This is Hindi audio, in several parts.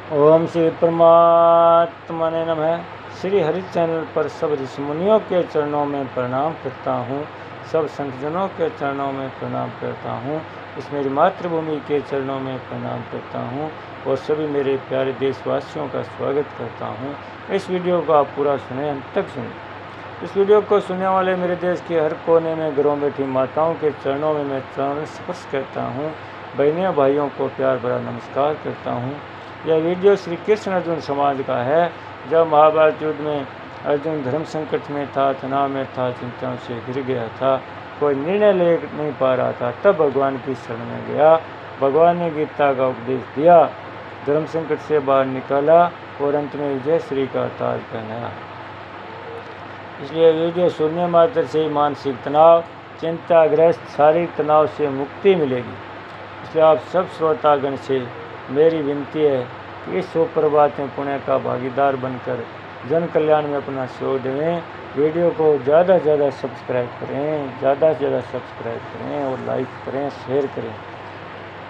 ओम श्री परमात्मा ने नमः। श्री हरि चैनल पर सब ऋषि मुनियों के चरणों में प्रणाम करता हूँ, सब संतजनों के चरणों में प्रणाम करता हूँ, इस मेरी मातृभूमि के चरणों में प्रणाम करता हूँ और सभी मेरे प्यारे देशवासियों का स्वागत करता हूँ। इस वीडियो को आप पूरा सुने, अंत तक सुने। इस वीडियो को सुनने वाले मेरे देश के हर कोने में घरों बैठी माताओं के चरणों में मैं चरण स्पर्श करता हूँ, बहनियों भाइयों को प्यार भरा नमस्कार करता हूँ। यह वीडियो श्री कृष्ण अर्जुन समाज का है। जब महाभारत युद्ध में अर्जुन धर्म संकट में था, तनाव में था, चिंताओं से घिर गया था, कोई निर्णय ले नहीं पा रहा था, तब भगवान की शरण में गया। भगवान ने गीता का उपदेश दिया, धर्म संकट से बाहर निकाला और अंत में विजय श्री का ताज पहनाया। इसलिए वीडियो सुनने मात्र से ही मानसिक तनाव, चिंताग्रस्त शारीरिक तनाव से मुक्ति मिलेगी। इसलिए आप सब श्रोतागण से मेरी विनती है कि इस सुप्रभात में पुण्य का भागीदार बनकर जन कल्याण में अपना सहयोग दें। वीडियो को ज़्यादा से ज़्यादा सब्सक्राइब करें, ज़्यादा से ज़्यादा सब्सक्राइब करें और लाइक करें, शेयर करें।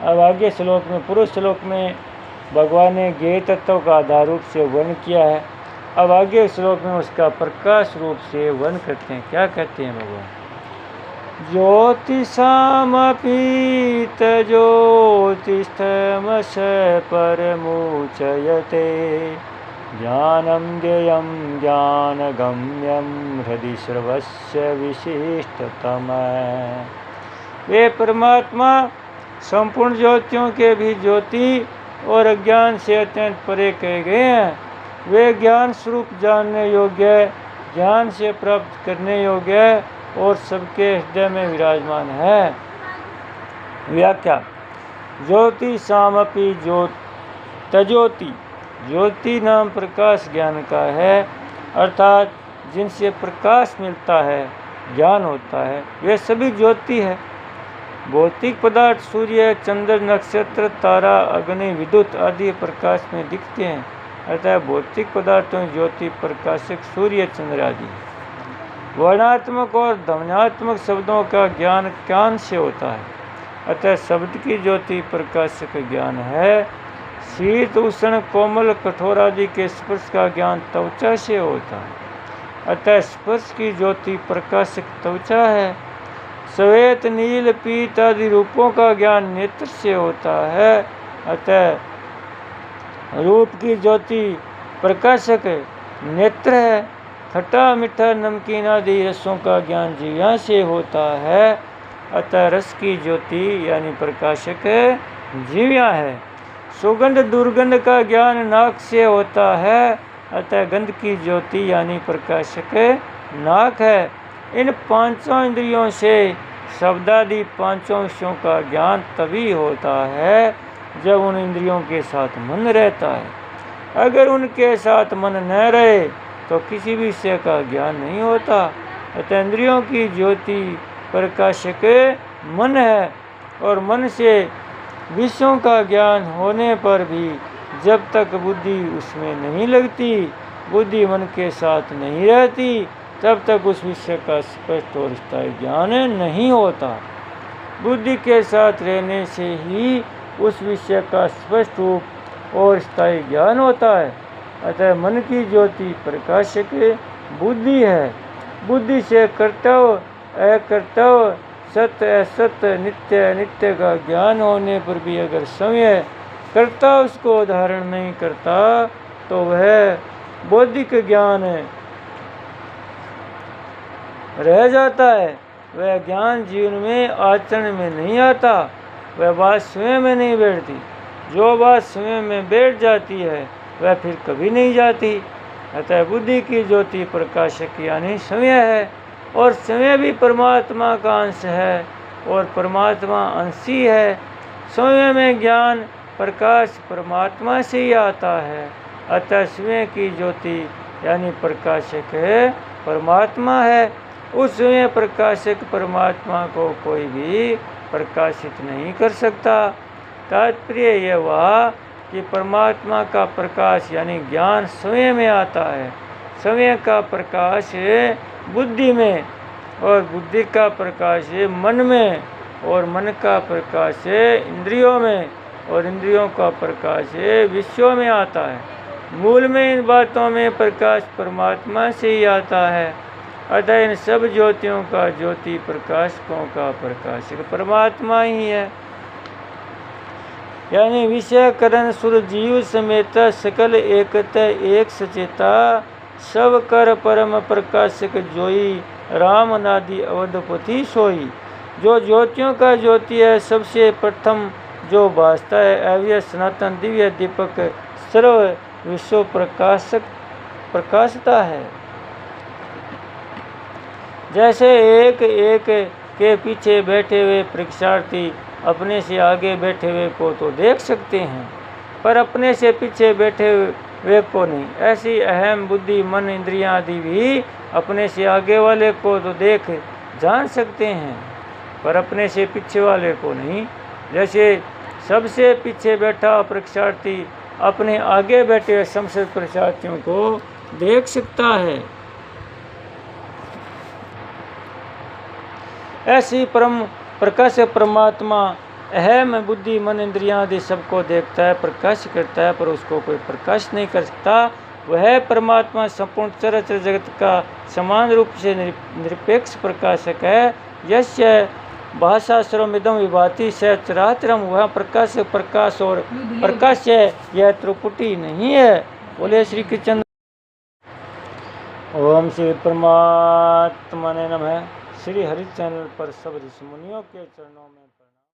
अब आगे श्लोक में, पूर्व श्लोक में भगवान ने ज्ञेय तत्व का आधार रूप से वर्णन किया है। अब आगे श्लोक में उसका प्रकाश रूप से वर्णन करते हैं। क्या कहते हैं भगवान? ज्योतिषामपि ज्योतिष्ठमस परमुच्यते, ज्ञानं ज्ञेयं ज्ञानगम्यं हृदि सर्वस्य विशिष्टतम। वे परमात्मा संपूर्ण ज्योतियों के भी ज्योति और अज्ञान से अत्यंत परे कहे गए हैं। वे ज्ञान स्वरूप जानने योग्य, ज्ञान से प्राप्त करने योग्य और सबके हृदय में विराजमान है। व्याख्या: ज्योति सामपि तज्योति, ज्योति नाम प्रकाश ज्ञान का है, अर्थात जिनसे प्रकाश मिलता है, ज्ञान होता है, वे सभी ज्योति है। भौतिक पदार्थ सूर्य, चंद्र, नक्षत्र, तारा, अग्नि, विद्युत आदि प्रकाश में दिखते हैं, अतः भौतिक पदार्थों ज्योति प्रकाशक सूर्य, चंद्र आदि। वर्णात्मक और ध्वन्यात्मक शब्दों का ज्ञान कान से होता है, अतः शब्द की ज्योति प्रकाशक ज्ञान है। शीत, उष्ण, कोमल, कठोर आदि के स्पर्श का ज्ञान त्वचा से होता है, अतः स्पर्श की ज्योति प्रकाशक त्वचा है। श्वेत, नील, पीत आदि रूपों का ज्ञान नेत्र से होता है, अतः रूप की ज्योति प्रकाशक नेत्र है। खट्टा, मीठा, नमकीन आदि रसों का ज्ञान जीवा से होता है, अतः रस की ज्योति यानी प्रकाशक जीवा है। सुगंध, दुर्गंध का ज्ञान नाक से होता है, अतः गंध की ज्योति यानी प्रकाशक नाक है। इन पांचों इंद्रियों से शब्दादि पांचों विषयों का ज्ञान तभी होता है जब उन इंद्रियों के साथ मन रहता है। अगर उनके साथ मन न रहे तो किसी भी विषय का ज्ञान नहीं होता। अतः इंद्रियों की ज्योति प्रकाशक मन है और मन से विषयों का ज्ञान होने पर भी जब तक बुद्धि उसमें नहीं लगती, बुद्धि मन के साथ नहीं रहती, तब तक उस विषय का स्पष्ट और स्थायी ज्ञान नहीं होता। बुद्धि के साथ रहने से ही उस विषय का स्पष्ट रूप और स्थायी ज्ञान होता है। अतः मन की ज्योति प्रकाशक बुद्धि है। बुद्धि से कर्तव्य, अकर्तव्य, सत्य, असत्य, नित्य, अनित्य का ज्ञान होने पर भी अगर समय कर्ता उसको धारण नहीं करता तो वह बौद्धिक ज्ञान रह जाता है। वह ज्ञान जीवन में आचरण में नहीं आता, वह बात स्वयं में नहीं बैठती। जो बात स्वयं में बैठ जाती है वह फिर कभी नहीं जाती। अतः बुद्धि की ज्योति प्रकाशक यानी समय है, और समय भी परमात्मा का अंश है और परमात्मा अंशी है। समय में ज्ञान प्रकाश परमात्मा से ही आता है, अतः समय की ज्योति यानी प्रकाशक है परमात्मा है। उस समय प्रकाशक परमात्मा को कोई भी प्रकाशित नहीं कर सकता। तात्पर्य यह हुआ कि परमात्मा का प्रकाश यानी ज्ञान स्वयं में आता है। समय का प्रकाश बुद्धि में और बुद्धि का प्रकाश मन में और मन का प्रकाश इंद्रियों में। और इंद्रियों का प्रकाश ये विश्व में आता है। मूल में इन बातों में प्रकाश परमात्मा से ही आता है। अतः इन सब ज्योतियों का ज्योति, प्रकाशकों का प्रकाशक परमात्मा ही है। यानी विषय करण सुर जीव समेत सकल एकत एक सचेता, सब कर परम प्रकाशक जोई, राम नादि अवधपति सोई। जो ज्योतियों का ज्योति है, सबसे प्रथम जो भासता है, अव्यय सनातन दिव्य दीपक सर्व विश्व प्रकाशता है। जैसे एक एक के पीछे बैठे हुए परीक्षार्थी अपने से आगे बैठे हुए को तो देख सकते हैं, पर अपने से पीछे बैठे हुए को नहीं। ऐसी अहम बुद्धि मन इंद्रियां आदि भी अपने से आगे वाले को तो देख जान सकते हैं, पर अपने से पीछे वाले को नहीं। जैसे सबसे पीछे बैठा परीक्षार्थी अपने आगे बैठे समस्त परीक्षार्थियों को देख सकता है। ऐसी परम प्रकाश परमात्मा अहम बुद्धि मन इंद्रियां आदि सबको देखता है, प्रकाश करता है, पर उसको कोई प्रकाश नहीं कर सकता। वह परमात्मा संपूर्ण चराचर जगत का समान रूप से निरपेक्ष प्रकाशक है। यस्य भाषा सर्वमिदं विभाति स चराचरम, वह प्रकाश और प्रकाश है, यह त्रिपुटी नहीं है। बोले श्री कृष्ण। ओम श्री परमात्मा ने नमः। श्री हरि चैनल पर सब ऋषि मुनियों के चरणों में